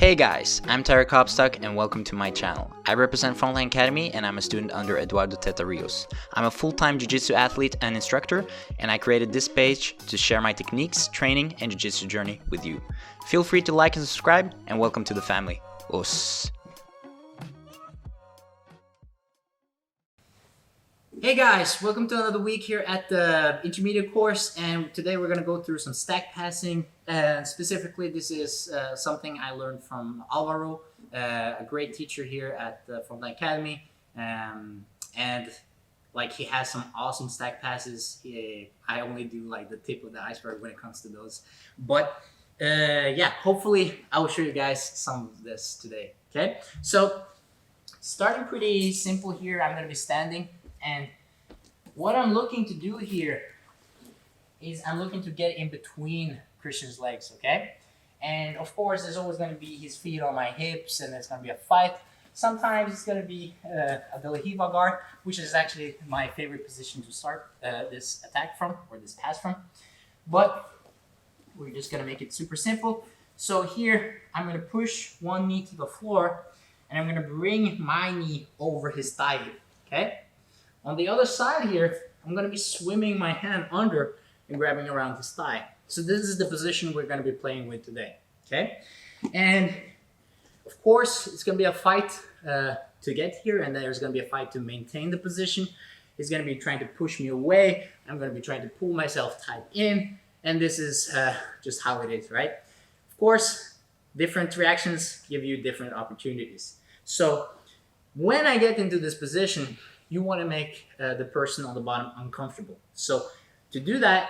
Hey guys, I'm Tyler Kopstock and welcome to my channel. I represent Frontline Academy and I'm a student under Eduardo Teta Rios. I'm a full-time Jiu-Jitsu athlete and instructor, and I created this page to share my techniques, training, and Jiu-Jitsu journey with you. Feel free to like and subscribe, and welcome to the family. Us. Hey guys, welcome to another week here at the intermediate course, and today we're going to go through some stack passing. Specifically, this is something I learned from Alvaro, a great teacher here at the Frontline Academy, and like he has some awesome stack passes. I only do like the tip of the iceberg when it comes to those, but yeah, hopefully I will show you guys some of this today. Okay, so starting pretty simple here. I'm going to be standing. And what I'm looking to do here is I'm looking to get in between Christian's legs, okay? And of course, there's always going to be his feet on my hips, and there's going to be a fight. Sometimes it's going to be a De La Riva guard, which is actually my favorite position to start this attack from, or this pass from. But we're just going to make it super simple. So here, I'm going to push one knee to the floor, and I'm going to bring my knee over his thigh, okay? On the other side here, I'm going to be swimming my hand under and grabbing around his thigh. So this is the position we're going to be playing with today, okay? And of course, it's going to be a fight to get here, and there's going to be a fight to maintain the position. He's going to be trying to push me away. I'm going to be trying to pull myself tight in, and this is just how it is, right? Of course, different reactions give you different opportunities. So when I get into this position, you want to make the person on the bottom uncomfortable. So to do that,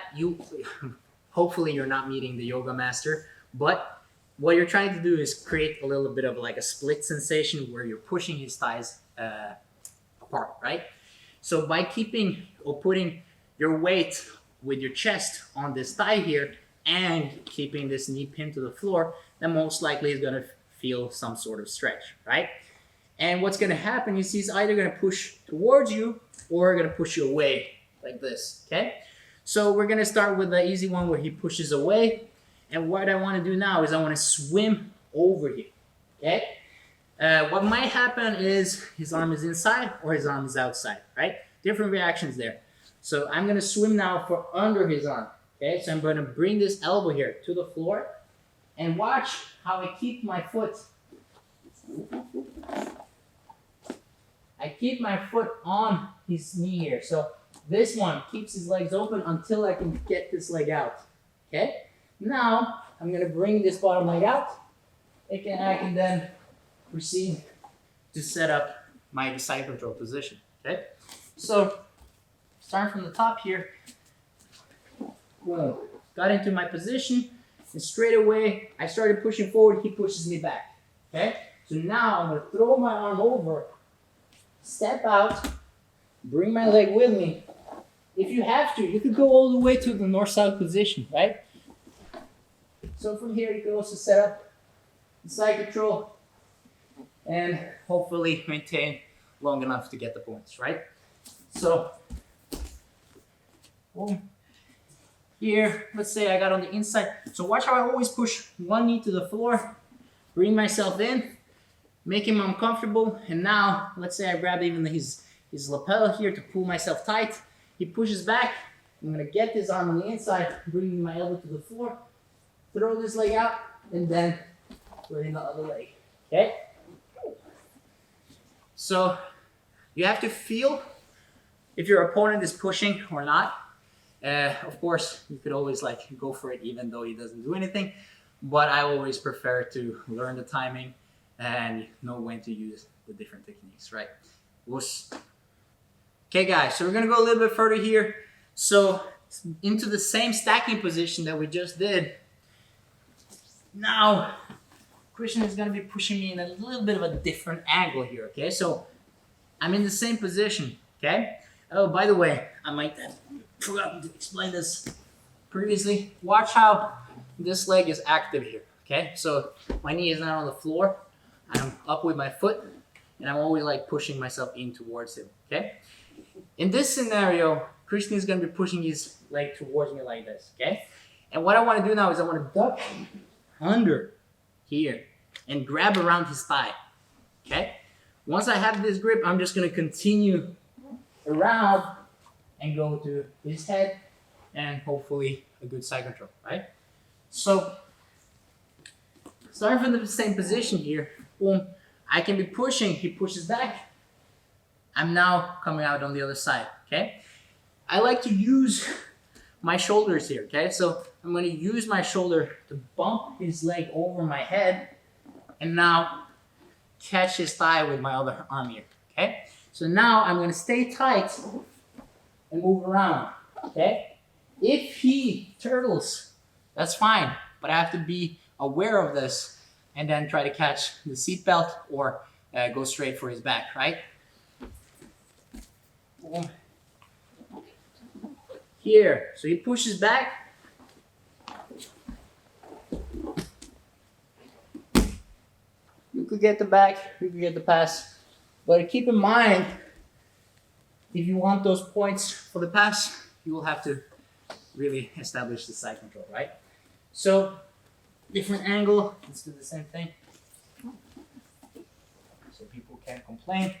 hopefully you're not meeting the yoga master, but what you're trying to do is create a little bit of like a split sensation where you're pushing his thighs apart, right? So by keeping or putting your weight with your chest on this thigh here and keeping this knee pinned to the floor, then most likely is going to feel some sort of stretch, right? And what's going to happen is he's either going to push towards you or going to push you away like this, okay? So we're going to start with the easy one where he pushes away. And what I want to do now is I want to swim over here, okay? What might happen is his arm is inside or his arm is outside, right? Different reactions there. So I'm going to swim now for under his arm, okay? So I'm going to bring this elbow here to the floor and watch how I keep my foot. I keep my foot on his knee here. So this one keeps his legs open until I can get this leg out. Okay? Now, I'm going to bring this bottom leg out. I can then proceed to set up my side control position. Okay? So, starting from the top here. Boom. Got into my position. And straight away, I started pushing forward. He pushes me back. Okay? So now, I'm going to throw my arm over. Step out, bring my leg with me. If you have to, you could go all the way to the north-south position, right? So from here, you can also set up the side control and hopefully maintain long enough to get the points, right? So, boom. Here, let's say I got on the inside. So watch how I always push one knee to the floor, bring myself in, make him uncomfortable, and now, let's say I grab even his lapel here to pull myself tight. He pushes back. I'm going to get this arm on the inside, bringing my elbow to the floor, throw this leg out, and then put in the other leg. Okay? So, you have to feel if your opponent is pushing or not. Of course, you could always like go for it even though he doesn't do anything, but I always prefer to learn the timing and know when to use the different techniques, right? Okay, guys, so we're going to go a little bit further here. So, into the same stacking position that we just did. Now, Christian is going to be pushing me in a little bit of a different angle here, okay? So, I'm in the same position, okay? Oh, by the way, I might have forgotten to explain this previously. Watch how this leg is active here, okay? So, my knee is not on the floor. I'm up with my foot, and I'm always like pushing myself in towards him, okay? In this scenario, Christian is going to be pushing his leg towards me like this, okay? And what I want to do now is I want to duck under here, and grab around his thigh. Okay? Once I have this grip, I'm just gonna continue around and go to his head and hopefully a good side control, right? So, starting from the same position here, boom, I can be pushing, he pushes back. I'm now coming out on the other side, okay? I like to use my shoulders here, okay? So I'm gonna use my shoulder to bump his leg over my head and now catch his thigh with my other arm here, okay? So now I'm gonna stay tight and move around, okay? If he turtles, that's fine, but I have to be aware of this and then try to catch the seatbelt or go straight for his back, right? Here, so he pushes back. You could get the back, you could get the pass, but keep in mind, if you want those points for the pass, you will have to really establish the side control, right? So, different angle, let's do the same thing. So people can't complain.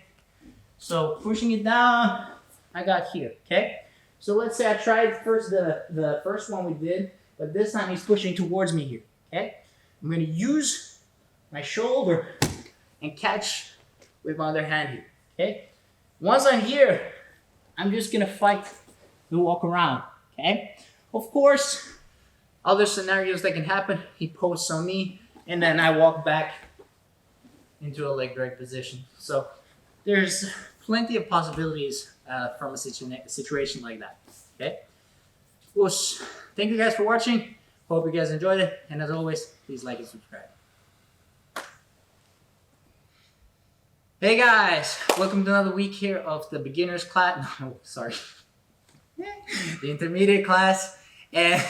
So pushing it down, I got here, okay? So let's say I tried first the first one we did, but this time he's pushing towards me here, okay? I'm gonna use my shoulder and catch with my other hand here, okay? Once I'm here, I'm just gonna fight to walk around, okay? Of course, other scenarios that can happen, he posts on me, and then I walk back into a leg drag position. So there's plenty of possibilities from a situation like that, okay? Well, thank you guys for watching. Hope you guys enjoyed it, and as always, please like and subscribe. Hey guys, welcome to another week here of the beginners class. No, sorry. The intermediate class, and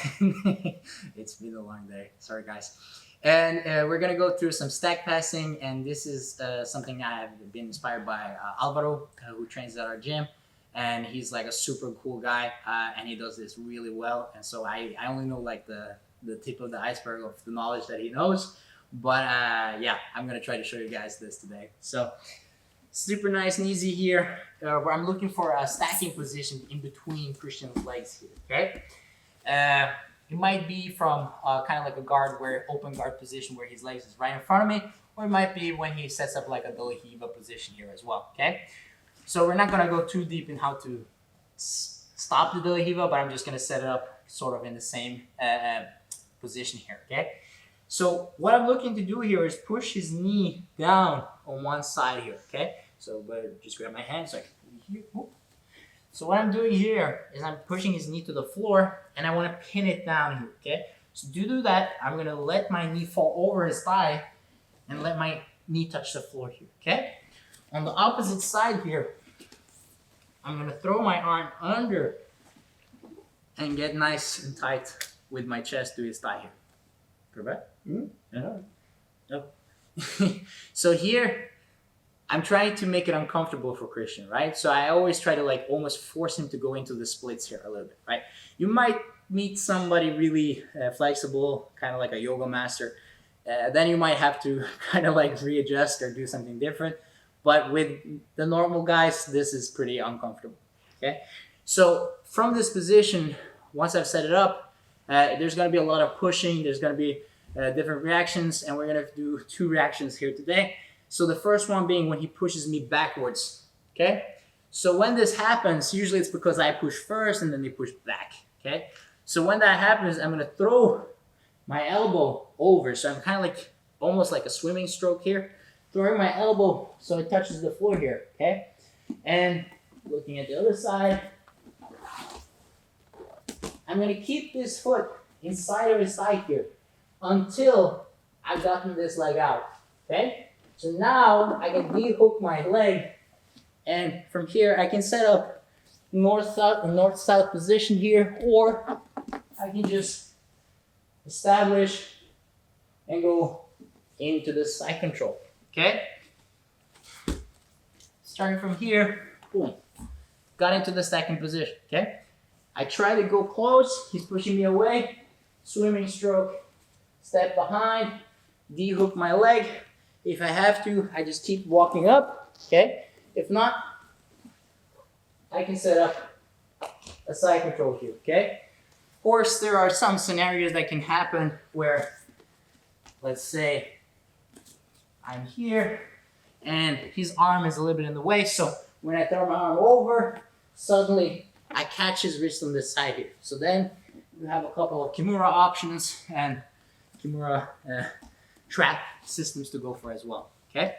it's been a long day. Sorry guys. And we're gonna go through some stack passing, and this is something I have been inspired by Alvaro, who trains at our gym, and he's like a super cool guy, and he does this really well. And so I only know like the tip of the iceberg of the knowledge that he knows, but yeah, I'm gonna try to show you guys this today. So super nice and easy here, where I'm looking for a stacking position in between Christian's legs here, okay? It might be from kind of like a guard, where open guard position where his legs is right in front of me, or it might be when he sets up like a De La Riva position here as well, okay? So we're not gonna go too deep in how to stop the De La Riva, but I'm just gonna set it up sort of in the same position here, okay? So what I'm looking to do here is push his knee down on one side here, okay? So but just grab my hand so I can here. So what I'm doing here is I'm pushing his knee to the floor, and I want to pin it down here, okay? So to do that, I'm going to let my knee fall over his thigh and let my knee touch the floor here, okay? On the opposite side here, I'm going to throw my arm under and get nice and tight with my chest to his thigh here. Correct? Yeah. Yep. So here, I'm trying to make it uncomfortable for Christian, right? So I always try to like almost force him to go into the splits here a little bit, right? You might meet somebody really flexible, kind of like a yoga master. Then you might have to kind of like readjust or do something different. But with the normal guys, this is pretty uncomfortable, okay? So from this position, once I've set it up, there's gonna be a lot of pushing, there's gonna be different reactions, and we're gonna do 2 reactions here today. So the first one being when he pushes me backwards, okay? So when this happens, usually it's because I push first and then they push back, okay? So when that happens, I'm gonna throw my elbow over. So I'm kind of like, almost like a swimming stroke here, throwing my elbow so it touches the floor here, okay? And looking at the other side, I'm gonna keep this foot inside of his thigh here until I've gotten this leg out, okay? So now I can de-hook my leg, and from here I can set up north-south position here, or I can just establish and go into the side control, okay? Starting from here, boom, got into the stacking position, okay? I try to go close, he's pushing me away, swimming stroke, step behind, de-hook my leg, If I have to, I just keep walking up, okay? If not, I can set up a side control here, okay? Of course, there are some scenarios that can happen where, let's say, I'm here and his arm is a little bit in the way, so when I throw my arm over, suddenly I catch his wrist on this side here. So then you have a couple of Kimura options and Kimura trap systems to go for as well, okay?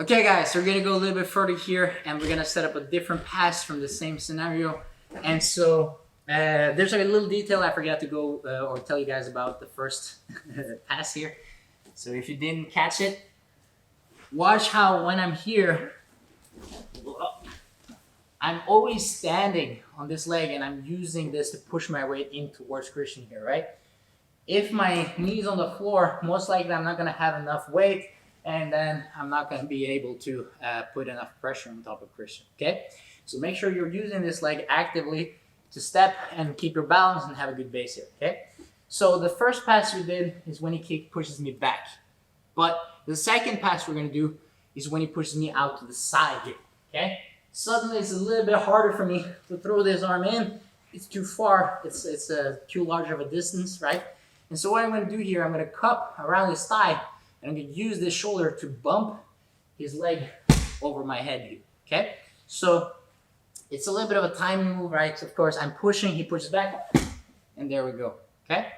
Okay guys, so we're gonna go a little bit further here and we're gonna set up a different pass from the same scenario. And so there's like a little detail I forgot to go or tell you guys about the first pass here. So if you didn't catch it, watch how when I'm here, I'm always standing on this leg and I'm using this to push my weight in towards Christian here, right? If my knee's on the floor, most likely I'm not gonna have enough weight and then I'm not gonna be able to put enough pressure on top of Christian, okay? So make sure you're using this leg actively to step and keep your balance and have a good base here, okay? So the first pass we did is when he pushes me back. But the second pass we're gonna do is when he pushes me out to the side here, okay? Suddenly it's a little bit harder for me to throw this arm in. It's too far, it's too large of a distance, right? And so what I'm gonna do here, I'm gonna cup around his thigh and I'm gonna use this shoulder to bump his leg over my head here, okay? So it's a little bit of a timing move, right? So of course I'm pushing, he pushes back, and there we go, okay?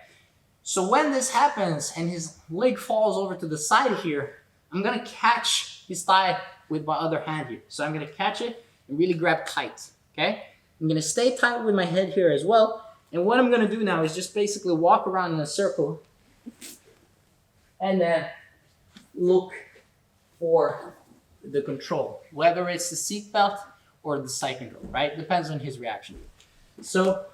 So when this happens and his leg falls over to the side here, I'm gonna catch his thigh with my other hand here. So I'm gonna catch it and really grab tight, okay? I'm gonna stay tight with my head here as well. And what I'm gonna do now is just basically walk around in a circle and then look for the control, whether it's the seat belt or the side control, right? Depends on his reaction. So,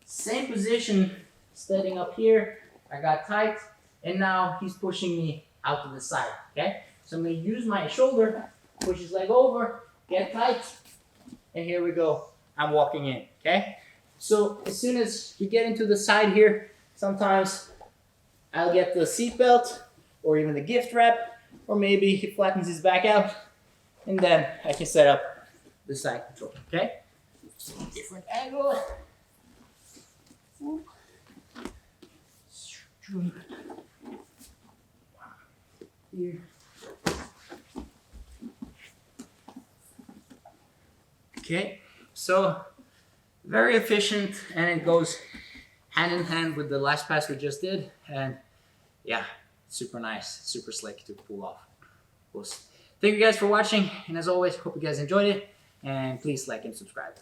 same position, standing up here, I got tight, and now he's pushing me out to the side, okay? So I'm gonna use my shoulder, push his leg over, get tight, and here we go. I'm walking in, okay? So as soon as you get into the side here, sometimes I'll get the seat belt or even the gift wrap, or maybe he flattens his back out, and then I can set up the side control, okay? Different angle. Here. Okay, so very efficient, and it goes hand in hand with the last pass we just did, and yeah, super nice, super slick to pull off. Thank you guys for watching, and as always, hope you guys enjoyed it, and please like and subscribe.